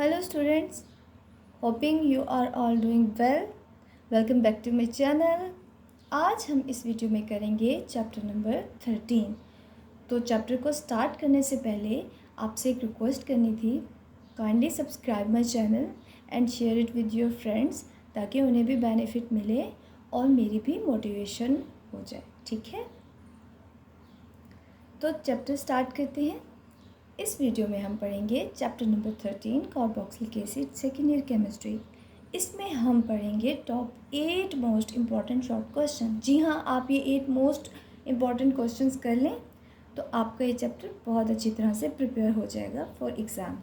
Hello students, hoping you are all doing well. Welcome back to my channel. आज हम इस video में करेंगे चैप्टर नंबर 13। तो चैप्टर को स्टार्ट करने से पहले आपसे एक रिक्वेस्ट करनी थी, kindly subscribe my channel and share it with your friends ताकि उन्हें भी बेनिफिट मिले और मेरी भी मोटिवेशन हो जाए। ठीक है, तो चैप्टर स्टार्ट करते हैं। इस वीडियो में हम पढ़ेंगे chapter number 13 carboxylic acid second year chemistry. इसमें हम पढ़ेंगे top 8 most important short question. जी हाँ, आप ये 8 मोस्ट इम्पॉर्टेंट क्वेश्चंस कर लें तो आपका ये चैप्टर बहुत अच्छी तरह से प्रिपेयर हो जाएगा for exam.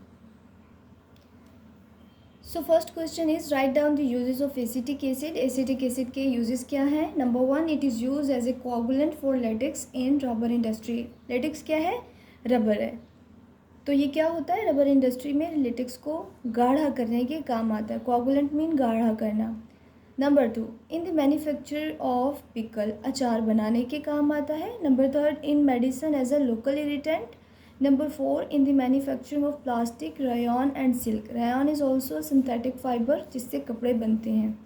So first question is write down the uses of acetic acid. Acetic acid के यूजेस क्या हैं? Number 1, it is use as a coagulant for latex in rubber industry. Latex क्या है? रबर है। तो ये क्या होता है? रबर इंडस्ट्री में लेटेक्स को गाढ़ा करने के काम आता है। कोआगुलेंट मीन गाढ़ा करना। Number 2, in the manufacture of pickle, अचार बनाने के काम आता है। Number 3, in medicine as a local irritant. Number 4, in the manufacturing of plastic, rayon and silk. Rayon is also synthetic fibre जिससे कपड़े बनते हैं।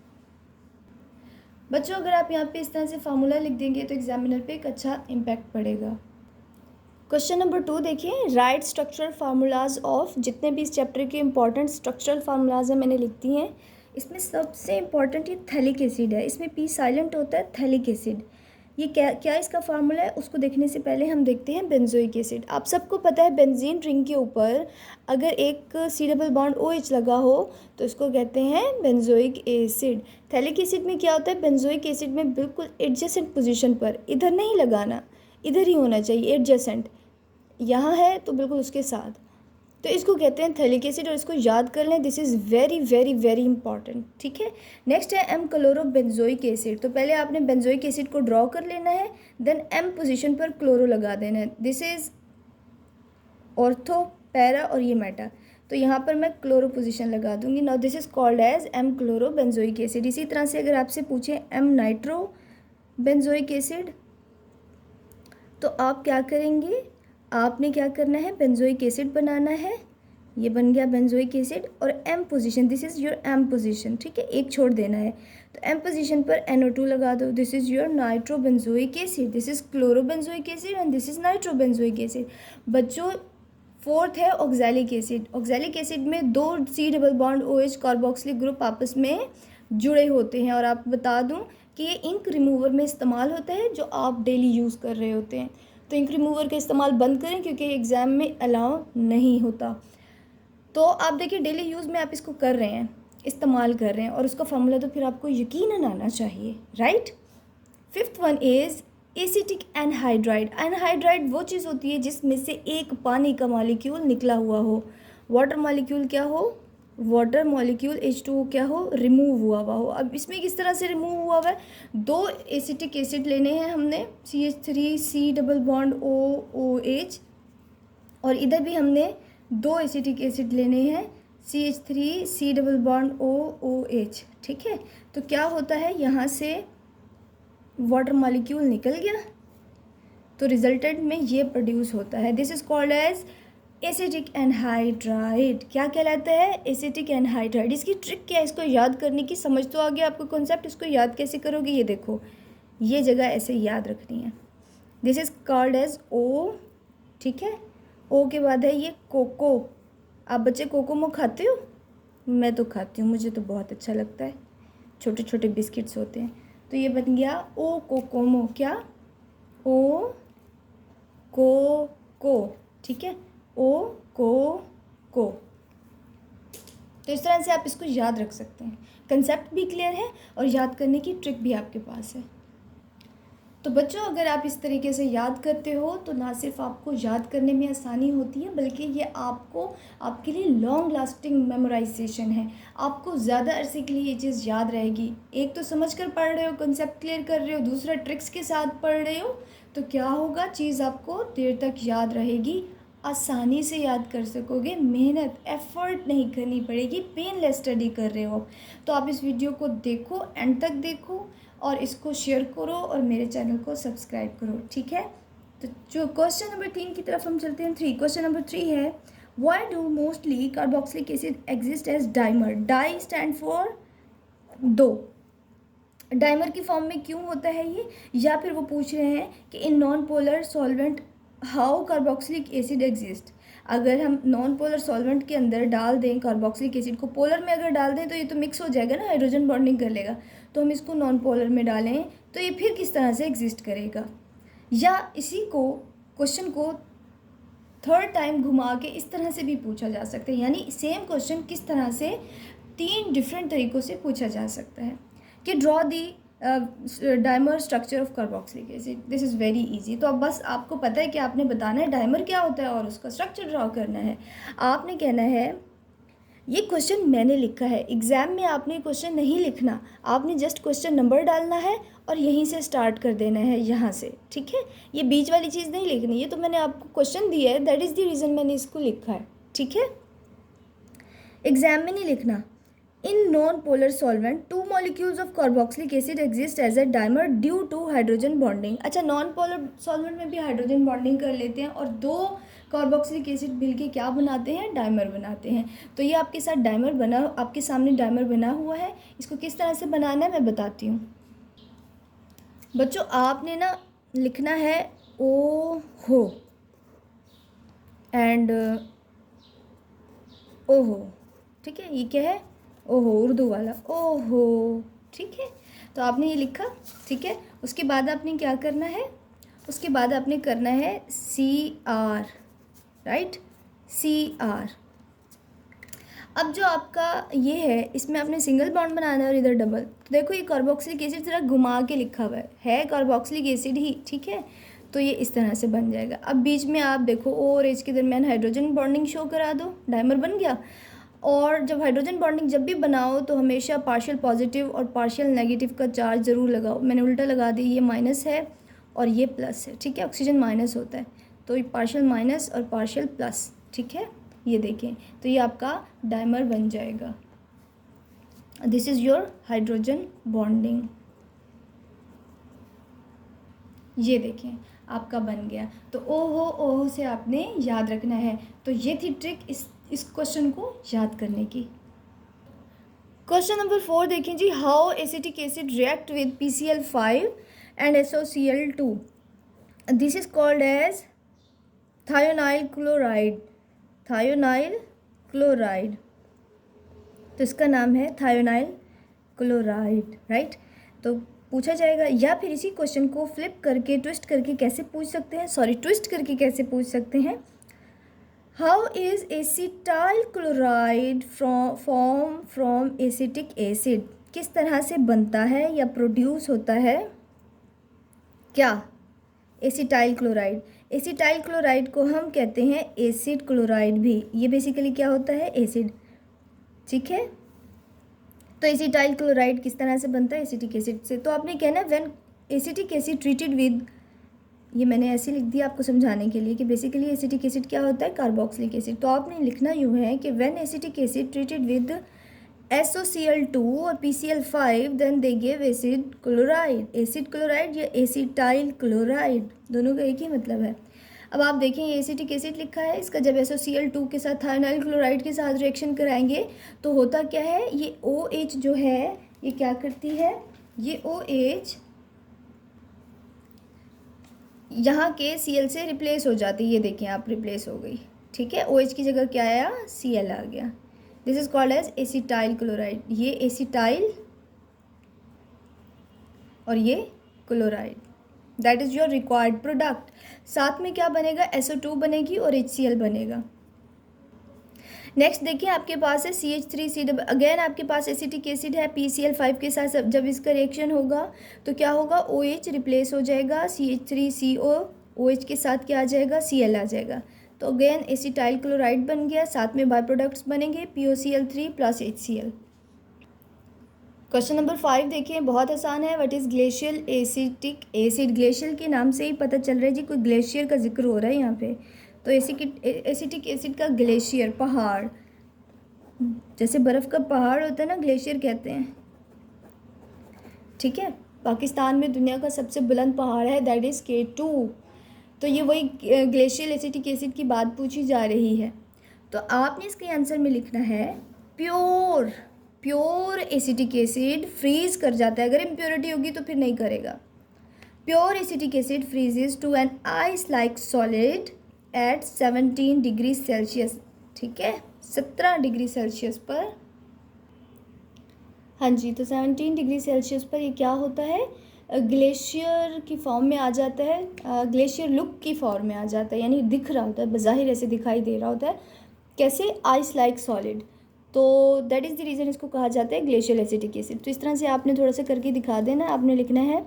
बच्चों, अगर आप यहाँ पे इस तरह से फार्मूला लिख देंगे तो एग्जामिनर पे एक अच्छा इम्पैक्ट पड़ेगा। क्वेश्चन नंबर 2 देखिए, राइट स्ट्रक्चरल फार्मूलाज ऑफ। जितने भी इस चैप्टर के इंपॉर्टेंट स्ट्रक्चरल फार्मूलाज हैं मैंने लिख दी हैं। इसमें सबसे इम्पॉर्टेंट ये थैलिक एसिड है। इसमें पी साइलेंट होता है, थैलिक एसिड। ये क्या इसका फार्मूला है उसको देखने से पहले हम देखते हैं बेंजोइक एसिड। आप सबको पता है बेंजीन रिंग के ऊपर अगर एक सी डबल बॉन्ड OH लगा हो तो इसको कहते हैं बेंजोइक एसिड। थैलिक एसिड में क्या होता है? बेंजोइक एसिड में बिल्कुल एडजेसेंट पोजीशन पर, इधर नहीं लगाना, इधर ही होना चाहिए एडजेसेंट। यहाँ है तो बिल्कुल उसके साथ, तो इसको कहते हैं थैलिक एसिड और इसको याद कर लें। This is very very very important. ठीक है, नेक्स्ट है एम क्लोरो बेंजोइक एसिड। तो पहले आपने बेंजोइक एसिड को ड्रॉ कर लेना है, देन एम पोजीशन पर क्लोरो लगा देना है। दिस इज़ ऑर्थो, पैरा और ये मेटा। तो यहाँ पर मैं क्लोरो पोजीशन लगा दूंगी। Now this is called as M chloro benzoic acid. इसी तरह से अगर आपसे पूछें एम नाइट्रो बेंजोइक एसिड तो आप क्या करेंगे? आपने क्या करना है? बेंजोइक एसिड बनाना है। ये बन गया बेंजोइक एसिड और M position, this is your M position. ठीक है, एक छोड़ देना है तो एम पोजीशन पर NO2 लगा दो। This is your nitro benzoic acid. This is chloro benzoic acid and this is nitro benzoic acid. बच्चों, फोर्थ है ऑक्सैलिक एसिड। ऑक्सैलिक एसिड में 2 C double bond OH carboxylic group आपस में जुड़े होते हैं। और आप बता दूं कि ये इंक रिमूवर में इस्तेमाल होता है जो आप डेली यूज़ कर रहे होते हैं। तो इंक रिमूवर का इस्तेमाल बंद करें क्योंकि एग्ज़ाम में अलाउ नहीं होता। तो आप देखिए डेली यूज़ में आप इसको कर रहे हैं, इस्तेमाल कर रहे हैं और उसका फार्मूला तो फिर आपको यकीनन आना चाहिए, right. Fifth one is acetic anhydride. Anhydride वो चीज़ होती है जिसमें से एक पानी का मॉलिक्यूल निकला हुआ हो। वाटर मॉलिक्यूल क्या हो? वाटर मॉलिक्यूल H2O क्या हो? रिमूव हुआ हो। अब इसमें किस तरह से रिमूव हुआ है? 2 एसिटिक एसिड लेने हैं हमने, CH3 C double bond OH, और इधर भी हमने 2 एसिटिक एसिड लेने हैं, CH3 C double bond OH। ठीक है, तो क्या होता है? यहाँ से वाटर मॉलिक्यूल निकल गया तो रिजल्टेंट में ये प्रोड्यूस होता है। This is called as acetic anhydride. क्या कहलाता है? Acetic anhydride. इसकी ट्रिक क्या है? इसको याद करने की, समझ तो आ गया आपको कॉन्सेप्ट। इसको याद कैसे करोगे? ये देखो, ये जगह ऐसे याद रखनी है। This is called as O। ठीक है, O के बाद है ये कोको। आप बच्चे कोकोमो खाते हो? मैं तो खाती हूँ, मुझे तो बहुत अच्छा लगता है। छोटे छोटे बिस्किट्स होते हैं। तो ये बन गया O कोकोमो। क्या? O को। ठीक है, O को। तो इस तरह से आप इसको याद रख सकते हैं। कंसेप्ट भी क्लियर है और याद करने की ट्रिक भी आपके पास है। तो बच्चों, अगर आप इस तरीके से याद करते हो तो ना सिर्फ आपको याद करने में आसानी होती है बल्कि ये आपके लिए लॉन्ग लास्टिंग मेमोराइजेशन है। आपको ज़्यादा अरसे के लिए ये चीज़ याद रहेगी। एक तो समझ कर पढ़ रहे हो, कंसेप्ट क्लियर कर रहे हो, दूसरा ट्रिक्स के साथ पढ़ रहे हो, तो क्या होगा? चीज़ आपको देर तक याद रहेगी, आसानी से याद कर सकोगे, मेहनत एफर्ट नहीं करनी पड़ेगी, पेनलेस स्टडी कर रहे हो। तो आप इस वीडियो को देखो, एंड तक देखो और इसको शेयर करो और मेरे चैनल को सब्सक्राइब करो। ठीक है, तो जो क्वेश्चन नंबर 3 की तरफ हम चलते हैं। क्वेश्चन नंबर 3 है, why do mostly carboxylic acid exist as dimer? Di stand for 2, dimer की फॉर्म में क्यों होता है ये? या फिर वो पूछ रहे हैं कि इन non polar solvent how carboxylic acid exist. अगर हम नॉन पोलर सॉल्वेंट के अंदर डाल दें कार्बोक्सिलिक एसिड को, पोलर में अगर डाल दें तो ये तो मिक्स हो जाएगा ना, हाइड्रोजन बॉन्डिंग कर लेगा। तो हम इसको नॉन पोलर में डालें तो ये फिर किस तरह से एग्जिस्ट करेगा? या इसी को क्वेश्चन को थर्ड टाइम घुमा के इस तरह से भी पूछा जा सकता है, यानी सेम क्वेश्चन किस तरह से 3 डिफरेंट तरीक़ों से पूछा जा सकता है कि draw the dimer structure of carboxylic acid. This is very easy. तो अब बस आपको पता है कि आपने बताना है डाइमर क्या होता है और उसका स्ट्रक्चर ड्रॉ करना है। आपने कहना है, ये क्वेश्चन मैंने लिखा है, एग्ज़ाम में आपने क्वेश्चन नहीं लिखना, आपने जस्ट क्वेश्चन नंबर डालना है और यहीं से स्टार्ट कर देना है, यहाँ से, ठीक है। ये बीच वाली चीज़ नहीं लिखनी, ये तो मैंने आपको क्वेश्चन दिया है, दैट इज़ द रीज़न मैंने इसको लिखा है, ठीक है। एग्ज़ाम में नहीं लिखना। In non polar solvent 2 molecules of carboxylic acid exist as a dimer due to hydrogen bonding. अच्छा, नॉन पोलर सॉल्वेंट में भी हाइड्रोजन बॉन्डिंग कर लेते हैं और 2 कार्बोक्सिलिक एसिड मिलके क्या बनाते हैं? डाइमर बनाते हैं। तो ये आपके साथ डाइमर बना, आपके सामने डाइमर बना हुआ है। इसको किस तरह से बनाना है मैं बताती हूँ बच्चों। आपने ना लिखना है ओ हो एंड ओहो, ठीक है। ये क्या है? ओहो, उर्दू वाला ओहो, ठीक है। तो आपने ये लिखा, ठीक है। उसके बाद आपने क्या करना है? उसके बाद आपने करना है CR, राइट, CR। अब जो आपका ये है, इसमें आपने सिंगल बॉन्ड बनाना है और इधर डबल। तो देखो ये कार्बोक्सिलिक एसिड जरा घुमा के लिखा हुआ है कार्बोक्सिलिक एसिड ही, ठीक है। तो ये इस तरह से बन जाएगा। अब बीच में आप देखो O और H के दरमियान हाइड्रोजन बॉन्डिंग शो करा दो, डाइमर बन गया। और जब हाइड्रोजन बॉन्डिंग जब भी बनाओ तो हमेशा पार्शियल पॉजिटिव और पार्शियल नेगेटिव का चार्ज ज़रूर लगाओ। मैंने उल्टा लगा दी, ये माइनस है और ये प्लस है, ठीक है। ऑक्सीजन माइनस होता है तो ये पार्शियल माइनस और पार्शियल प्लस, ठीक है। ये देखें तो ये आपका डाइमर बन जाएगा। This is your hydrogen bonding. ये देखें आपका बन गया। तो ओहो से आपने याद रखना है। तो ये थी ट्रिक इस क्वेश्चन को याद करने की। क्वेश्चन नंबर 4 देखें जी। How acetic acid react with PCl5 and SOCl2? This is called as thionyl chloride. Thionyl chloride, तो इसका नाम है थायोनाइल क्लोराइड, राइट। तो पूछा जाएगा, या फिर इसी क्वेश्चन को फ्लिप करके ट्विस्ट करके कैसे पूछ सकते हैं, ट्विस्ट करके कैसे पूछ सकते हैं। How is acetyl chloride form from acetic acid? किस तरह से बनता है या प्रोड्यूस होता है क्या? Acetyl chloride. एसिटाइल क्लोराइड को हम कहते हैं एसिड क्लोराइड भी। ये बेसिकली क्या होता है? एसिड, ठीक है। तो एसिटाइल क्लोराइड किस तरह से बनता है? एसिटिक एसिड से। तो आपने कहना है when acetic acid treated with, ये मैंने ऐसे लिख दिया आपको समझाने के लिए कि बेसिकली एसिटिक एसिड क्या होता है? Carboxylic acid. तो आपने लिखना यूँ है कि when acetic acid treated with SOCl2 और PCl5 then they give acid chloride. Acid chloride या एसिटाइल क्लोराइड, दोनों का एक ही मतलब है। अब आप देखें ये एसिटिक एसिड लिखा है, इसका जब SOCl2 के साथ थायोनाइल क्लोराइड के साथ रिएक्शन कराएंगे तो होता क्या है? ये OH जो है ये क्या करती है? ये OH यहाँ के Cl से रिप्लेस हो जाती है। ये देखें आप, रिप्लेस हो गई, ठीक है। OH की जगह क्या आया? Cl आ गया। This is called as acetyl chloride. ये एसिटाइल और ये chloride, that is your required product. साथ में क्या बनेगा? SO2 बनेगी और HCl बनेगा। नेक्स्ट देखिए आपके पास है CH3C। अगेन आपके पास एसिटिक एसिड है PCl5 के साथ। जब इसका रिएक्शन होगा तो क्या होगा? OH रिप्लेस हो जाएगा, CH3CO OH के साथ क्या आ जाएगा? Cl आ जाएगा। तो अगेन एसिटाइल क्लोराइड बन गया। साथ में बाय प्रोडक्ट्स बनेंगे POCl3 plus HCl। Question number 5 देखिए, बहुत आसान है। What is glacial acetic acid? Glacial के नाम से ही पता चल रहा है जी कोई ग्लेशियर का जिक्र हो रहा है यहाँ पे। तो एसिटिक एसिड का ग्लेशियर, पहाड़, जैसे बर्फ़ का पहाड़ होता है ना, ग्लेशियर कहते हैं, ठीक है। पाकिस्तान में दुनिया का सबसे बुलंद पहाड़ है, दैट इज़ K2। तो ये वही ग्लेशियल एसिटिक एसिड की बात पूछी जा रही है। तो आपने इसके आंसर में लिखना है प्योर एसिटिक एसिड फ्रीज कर जाता है, अगर इम्प्योरिटी होगी तो फिर नहीं करेगा। Pure acetic acid freezes to an ice like solid at 17 degree Celsius, ठीक है, 17 डिग्री सेल्सियस पर। हाँ जी, तो 17 डिग्री सेल्सियस पर ये क्या होता है, ग्लेशियर की फॉर्म में आ जाता है, ग्लेशियर लुक की फॉर्म में आ जाता है, यानी दिख रहा होता है, बज़ाहिर ऐसे दिखाई दे रहा होता है, कैसे, आइस लाइक सॉलिड। तो दैट इज़ द रीज़न इसको कहा जाता है ग्लेशियल एसिटिक एसिड। तो इस तरह से आपने थोड़ा सा करके दिखा देना। आपने लिखना है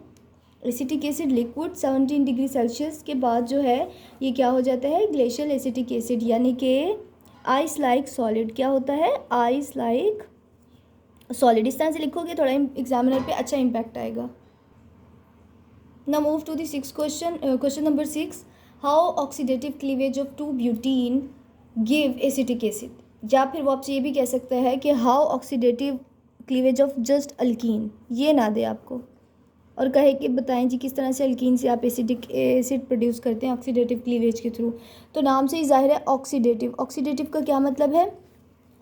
acetic acid liquid 17 degree Celsius के बाद जो है ये क्या हो जाता है, ग्लेशियल एसिटिक एसिड, यानी कि आइस लाइक सॉलिड। क्या होता है, आइस लाइक सॉलिड। इस तरह से लिखोगे थोड़ा एग्जामिनर पे अच्छा इम्पैक्ट आएगा। Now move to the six question, question number 6, how oxidative cleavage of 2 butene give acetic acid. या फिर वो आपसे ये भी कह सकता है कि how oxidative cleavage of just alkyne, ये ना दे आपको और कहे कि बताएं जी किस तरह से अल्कीन से आप एसिटिक एसिड प्रोड्यूस करते हैं ऑक्सीडेटिव क्लीवेज के थ्रू। तो नाम से ही जाहिर है ऑक्सीडेटिव। ऑक्सीडेटिव का क्या मतलब है,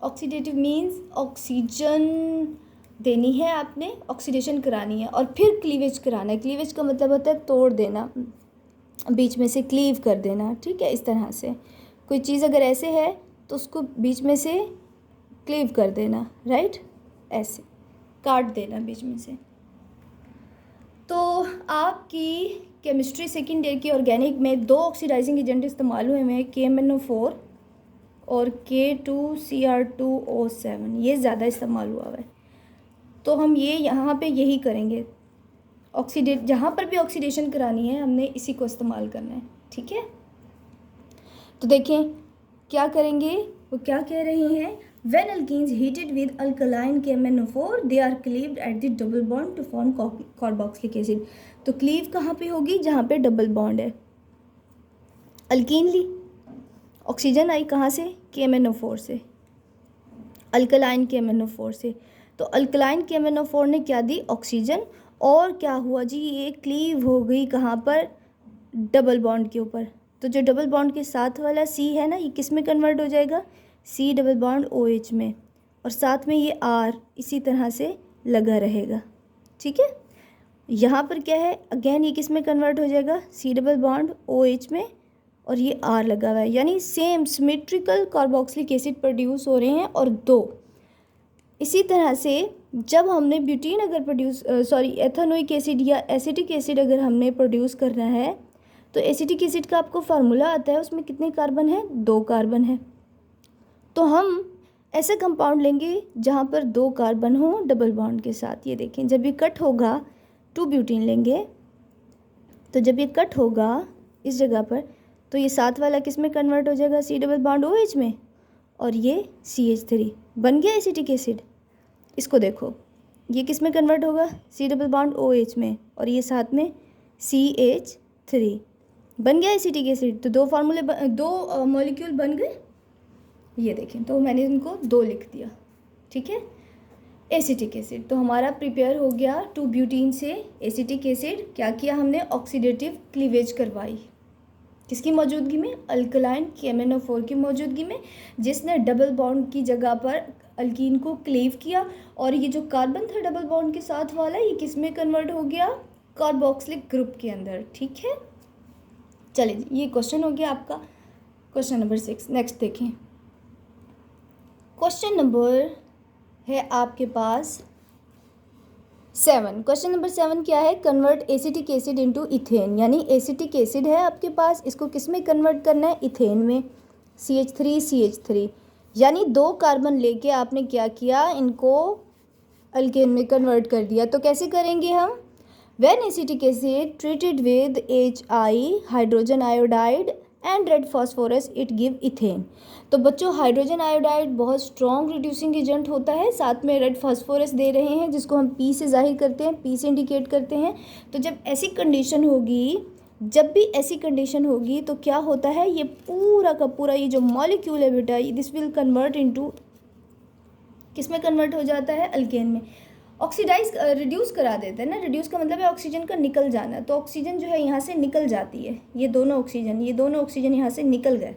ऑक्सीडेटिव मीन्स ऑक्सीजन देनी है आपने, ऑक्सीडेशन करानी है और फिर क्लीवेज कराना है। क्लीवेज का मतलब होता है तोड़ देना, बीच में से क्लीव कर देना, ठीक है। इस तरह से कोई चीज़ अगर ऐसे है तो उसको बीच में से क्लीव कर देना, राइट, ऐसे काट देना बीच में से। तो आपकी केमिस्ट्री सेकेंड ईयर की ऑर्गेनिक में 2 ऑक्सीडाइजिंग एजेंट इस्तेमाल हुए हैं, KMnO4 और K2Cr2O7, ये ज़्यादा इस्तेमाल हुआ है। तो हम ये यहाँ पे यही करेंगे, ऑक्सीडेट जहाँ पर भी ऑक्सीडेशन करानी है हमने इसी को इस्तेमाल करना है, ठीक है। तो देखें क्या करेंगे, वो क्या कह रही हैं, when alkenes heated with alkaline KMnO4 they are cleaved at the double bond to form carboxylic acid. तो क्लीव कहाँ पे होगी, जहाँ पे डबल बॉन्ड है। अल्कीन ली, ऑक्सीजन आई कहाँ से, KMnO4 से, अल्कलाइन KMnO4 से। तो अल्कलाइन KMnO4 ने क्या दी, ऑक्सीजन, और क्या हुआ जी, ये क्लीव हो गई कहाँ पर, डबल बॉन्ड के ऊपर। तो जो डबल बॉन्ड के साथ वाला C है ना, ये किस में कन्वर्ट हो जाएगा, C डबल बॉन्ड OH में, और साथ में ये R इसी तरह से लगा रहेगा, ठीक है। यहाँ पर क्या है, अगेन ये किस में कन्वर्ट हो जाएगा, C डबल बॉन्ड OH में, और ये R लगा हुआ है, यानी same symmetrical carboxylic acid produce हो रहे हैं और 2। इसी तरह से जब हमने ब्यूटीन अगर एथेनोइक एसिड या एसिटिक एसिड अगर हमने प्रोड्यूस करना है, तो एसिटिक एसिड का आपको फार्मूला आता है, उसमें कितने कार्बन है, 2 कार्बन है। तो हम ऐसा कंपाउंड लेंगे जहाँ पर 2 कार्बन हो डबल बॉन्ड के साथ। ये देखें, जब ये कट होगा 2 ब्यूटीन लेंगे, तो जब ये कट होगा इस जगह पर, तो ये साथ वाला किस में कन्वर्ट हो जाएगा, C डबल बॉन्ड OH में, और ये CH3 बन गया एसिटिक एसिड। इसको देखो, ये किस में कन्वर्ट होगा, C डबल बॉन्ड OH में, और ये साथ में CH3 बन गया एसिटिक एसिड। तो 2 मॉलिक्यूल बन गए, ये देखें, तो मैंने इनको 2 लिख दिया, ठीक है। एसिटिक एसिड तो हमारा प्रिपेयर हो गया 2 ब्यूटीन से एसिटिक एसिड। क्या किया हमने, ऑक्सीडेटिव क्लीवेज करवाई, किसकी मौजूदगी में, अल्कलाइन KMnO4 की मौजूदगी में, जिसने डबल बॉन्ड की जगह पर अल्कीन को क्लीव किया, और ये जो कार्बन था डबल बॉन्ड के साथ वाला, ये किस में कन्वर्ट हो गया, कार्बोक्सिलिक ग्रुप के अंदर, ठीक है। चलिए जी, ये क्वेश्चन हो गया आपका क्वेश्चन नंबर 6। नेक्स्ट देखें, क्वेश्चन नंबर है आपके पास 7। क्वेश्चन नंबर 7 क्या है, convert acetic acid into ethane. यानी एसिटिक एसिड है आपके पास, इसको किस में कन्वर्ट करना है, इथेन में, CH3 यानी 2 कार्बन लेके आपने क्या किया, इनको अल्केन में कन्वर्ट कर दिया। तो कैसे करेंगे हम, when acetic acid treated with HI hydrogen iodide and red phosphorus it give ethane. तो बच्चों हाइड्रोजन आयोडाइड बहुत स्ट्रॉन्ग रिड्यूसिंग एजेंट होता है, साथ में रेड फॉस्फोरस दे रहे हैं जिसको हम P से जाहिर करते हैं, P से इंडिकेट करते हैं। तो जब ऐसी कंडीशन होगी, जब भी ऐसी कंडीशन होगी तो क्या होता है, ये पूरा का पूरा ये जो मॉलिक्यूल है बेटा, दिस विल कन्वर्ट इनटू, किस में कन्वर्ट हो जाता है, अल्केन में। ऑक्सीडाइज रिड्यूस करा देते हैं ना, रिड्यूस का मतलब है ऑक्सीजन का निकल जाना। तो ऑक्सीजन जो है यहाँ से निकल जाती है, ये दोनों ऑक्सीजन यहाँ से निकल गए।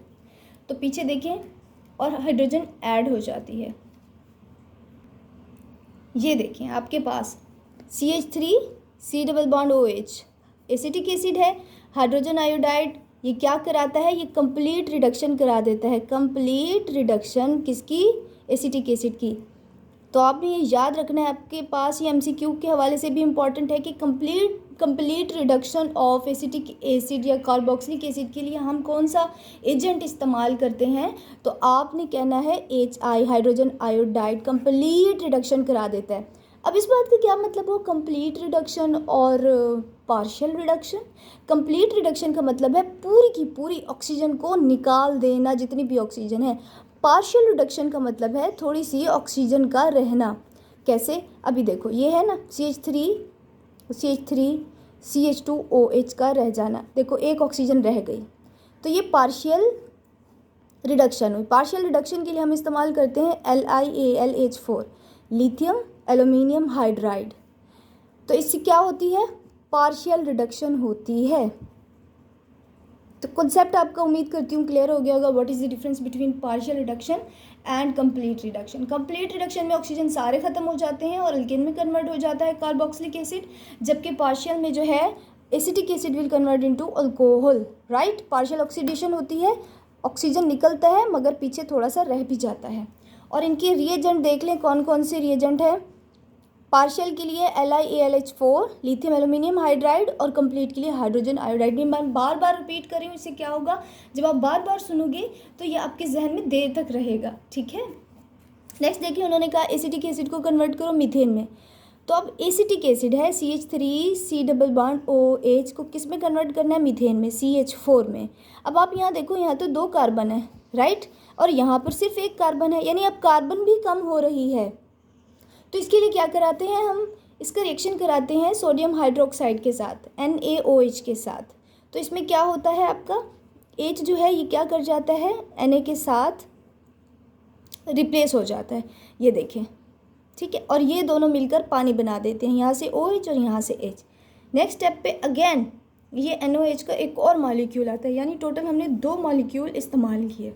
तो पीछे देखें, और हाइड्रोजन ऐड हो जाती है। ये देखें आपके पास CH3 C double bond OH acetic acid है। हाइड्रोजन आयोडाइड ये क्या कराता है, ये कंप्लीट रिडक्शन करा देता है, कंप्लीट रिडक्शन किसकी, एसिटिक एसिड की। तो आपने ये याद रखना है, आपके पास ये MCQ के हवाले से भी इम्पॉर्टेंट है कि complete reduction of acetic acid या कार्बोक्सिलिक एसिड के लिए हम कौन सा एजेंट इस्तेमाल करते हैं। तो आपने कहना है HI hydrogen iodide complete reduction करा देता है। अब इस बात का क्या मतलब हो, कंप्लीट रिडक्शन और पार्शियल रिडक्शन। कंप्लीट रिडक्शन का मतलब है पूरी की पूरी ऑक्सीजन को निकाल देना, जितनी भी ऑक्सीजन है। पार्शियल रिडक्शन का मतलब है थोड़ी सी ऑक्सीजन का रहना। कैसे, अभी देखो ये है ना CH3 CH2OH का रह जाना, देखो एक ऑक्सीजन रह गई, तो ये पार्शियल रिडक्शन हुई। पार्शियल रिडक्शन के लिए हम इस्तेमाल करते हैं LiAlH4 लिथियम एल्यूमिनियम हाइड्राइड। तो इससे क्या होती है, पार्शियल रिडक्शन होती है। तो कॉन्सेप्ट आपका उम्मीद करती हूँ क्लियर हो गया होगा। What is the difference between partial reduction and complete reduction. Complete reduction में ऑक्सीजन सारे खत्म हो जाते हैं और अल्केन में कन्वर्ट हो जाता है कार्बोक्सिलिक एसिड, जबकि पार्शियल में जो है acetic acid will convert into alcohol, right. Partial oxidation होती है, ऑक्सीजन निकलता है मगर पीछे थोड़ा सा रह भी जाता है। और इनके रिएजेंट देख लें कौन कौन से रिएजेंट है। पार्शियल के लिए LiAlH4 लिथियम एल्यूमिनियम हाइड्राइड और कंप्लीट के लिए हाइड्रोजन आयोडाइड। मैं बार बार रिपीट कर रही हूँ, इससे क्या होगा, जब आप बार बार सुनोगे तो ये आपके जहन में देर तक रहेगा, ठीक है। नेक्स्ट देखिए, उन्होंने कहा एसिटिक एसिड को कन्वर्ट करो मीथेन में। तो अब एसिटिक एसिड है CH3 C double bond OH को किस में कन्वर्ट करना है, मीथेन में, CH4 में। अब आप यहाँ देखो, यहाँ तो 2 कार्बन है, राइट, और यहाँ पर सिर्फ 1 कार्बन है, यानी अब कार्बन भी कम हो रही है। तो इसके लिए क्या कराते हैं हम, इसका रिएक्शन कराते हैं सोडियम हाइड्रोक्साइड के साथ, NaOH के साथ। तो इसमें क्या होता है, आपका H जो है ये क्या कर जाता है, Na के साथ रिप्लेस हो जाता है, ये देखें, ठीक है। और ये दोनों मिलकर पानी बना देते हैं, यहाँ से OH और यहाँ से H। नेक्स्ट स्टेप पे अगेन ये NaOH का एक और मॉलिक्यूल आता है, यानी टोटल हमने 2 मॉलिक्यूल इस्तेमाल किए।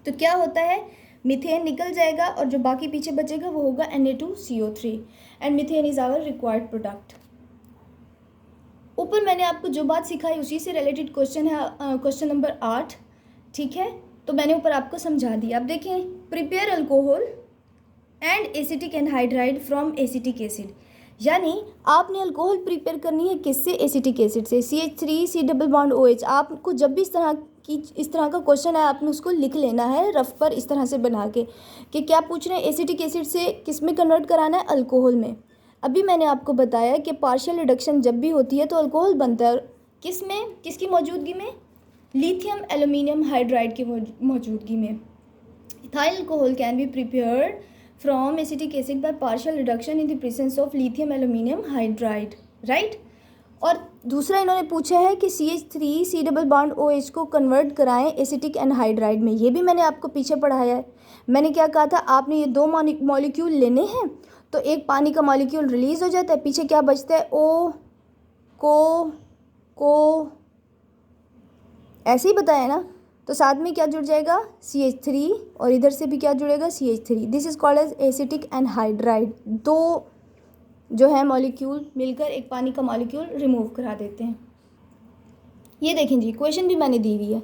तो क्या होता है, मीथेन निकल जाएगा और जो बाकी पीछे बचेगा वो होगा Na2CO3 and methane is our required product. ऊपर मैंने आपको जो बात सिखाई उसी से रिलेटेड क्वेश्चन है, क्वेश्चन नंबर 8, ठीक है। तो मैंने ऊपर आपको समझा दिया। अब देखें, prepare alcohol and acetic anhydride from acetic acid, यानी आपने अल्कोहल प्रिपेयर करनी है किससे, एसिटिक एसिड से, CH3 C double bond OH। आपको जब भी इस तरह का क्वेश्चन है आपने उसको लिख लेना है रफ पर इस तरह से बना के कि क्या पूछ रहे हैं, एसिटिक एसिड से किस में कन्वर्ट कराना है, अल्कोहल में। अभी मैंने आपको बताया कि पार्शियल रिडक्शन जब भी होती है तो अल्कोहल बनता है, किस में, किसकी मौजूदगी में, लिथियम एल्यूमिनियम हाइड्राइड की मौजूदगी में। Ethyl alcohol can be prepared from acetic acid by partial reduction in the presence of lithium aluminum hydride, right। और दूसरा इन्होंने पूछा है कि CH3 C double bond OH को कन्वर्ट कराएं एसिटिक एनहाइड्राइड में। ये भी मैंने आपको पीछे पढ़ाया है। मैंने क्या कहा था, आपने ये 2 मॉलिक्यूल लेने हैं, तो एक पानी का मॉलिक्यूल रिलीज हो जाता है, पीछे क्या बचता है, O को ऐसे ही बताया ना। तो साथ में क्या जुड़ जाएगा, CH3, और इधर से भी क्या जुड़ेगा, CH3। This is called as acetic anhydride. 2 जो है मॉलिक्यूल मिलकर एक पानी का मॉलिक्यूल रिमूव करा देते हैं। ये देखें जी, क्वेश्चन भी मैंने दी हुई है,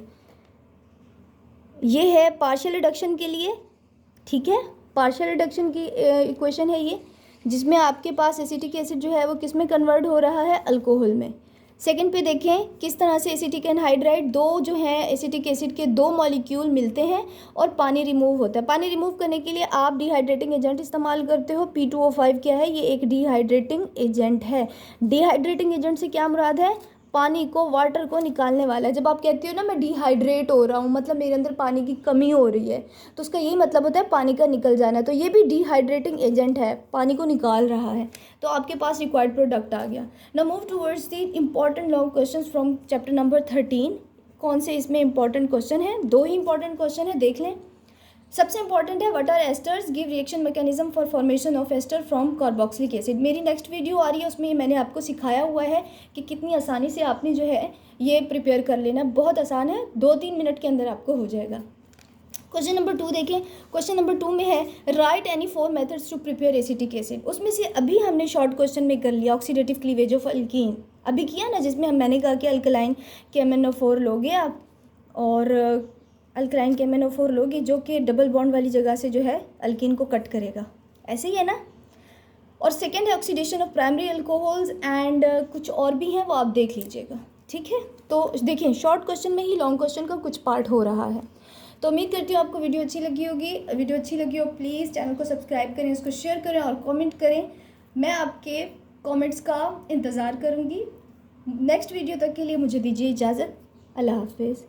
ये है पार्शियल रिडक्शन के लिए, ठीक है। पार्शियल रिडक्शन की इक्वेशन है ये, जिसमें आपके पास एसिटिक एसिड जो है वो किस में कन्वर्ट हो रहा है, अल्कोहल में। सेकंड पे देखें किस तरह से एसिटिक एनहाइड्राइड, 2 जो है एसिटिक एसिड के 2 मॉलिक्यूल मिलते हैं और पानी रिमूव होता है। पानी रिमूव करने के लिए आप डिहाइड्रेटिंग एजेंट इस्तेमाल करते हो। P2O5 क्या है, ये एक डिहाइड्रेटिंग एजेंट है। डिहाइड्रेटिंग एजेंट से क्या मुराद है, पानी को, वाटर को निकालने वाला है। जब आप कहते हो ना मैं डिहाइड्रेट हो रहा हूँ, मतलब मेरे अंदर पानी की कमी हो रही है, तो उसका यही मतलब होता है पानी का निकल जाना। तो ये भी डिहाइड्रेटिंग एजेंट है, पानी को निकाल रहा है। तो आपके पास रिक्वायर्ड प्रोडक्ट आ गया। Now move towards the important long questions from chapter number 13। कौन से इसमें इंपॉर्टेंट क्वेश्चन है, 2 ही इंपॉर्टेंट क्वेश्चन है, देख लें। सबसे इंपॉर्टेंट है, what are esters, give reaction mechanism for formation of ester from carboxylic acid. मेरी नेक्स्ट वीडियो आ रही है, उसमें मैंने आपको सिखाया हुआ है कि कितनी आसानी से आपने जो है ये प्रिपेयर कर लेना, बहुत आसान है, 2-3 मिनट के अंदर आपको हो जाएगा। क्वेश्चन नंबर 2 देखें। क्वेश्चन नंबर 2 में है write any 4 methods to prepare acetic acid. उसमें से अभी हमने शॉर्ट क्वेश्चन में कर लिया ऑक्सीडेटिव क्लीवेज ऑफ अल्कीन, अभी किया ना, जिसमें मैंने कहा कि अल्कलाइन KMnO4 लोगे आप और अल्कलाइन KMnO4 लोगे जो कि डबल बॉन्ड वाली जगह से जो है अल्कीन को कट करेगा, ऐसे ही है ना। और सेकेंड है oxidation of primary alcohols and कुछ और भी हैं, वो आप देख लीजिएगा, ठीक है। तो देखिए शॉर्ट क्वेश्चन में ही लॉन्ग क्वेश्चन का कुछ पार्ट हो रहा है। तो उम्मीद करती हूँ आपको वीडियो अच्छी लगी होगी। वीडियो अच्छी लगी हो प्लीज़ चैनल को सब्सक्राइब करें, इसको शेयर करें और कमेंट करें। मैं आपके कमेंट्स का इंतज़ार करूँगी। नेक्स्ट वीडियो तक के लिए मुझे दीजिए इजाज़त। अल्लाह हाफिज़।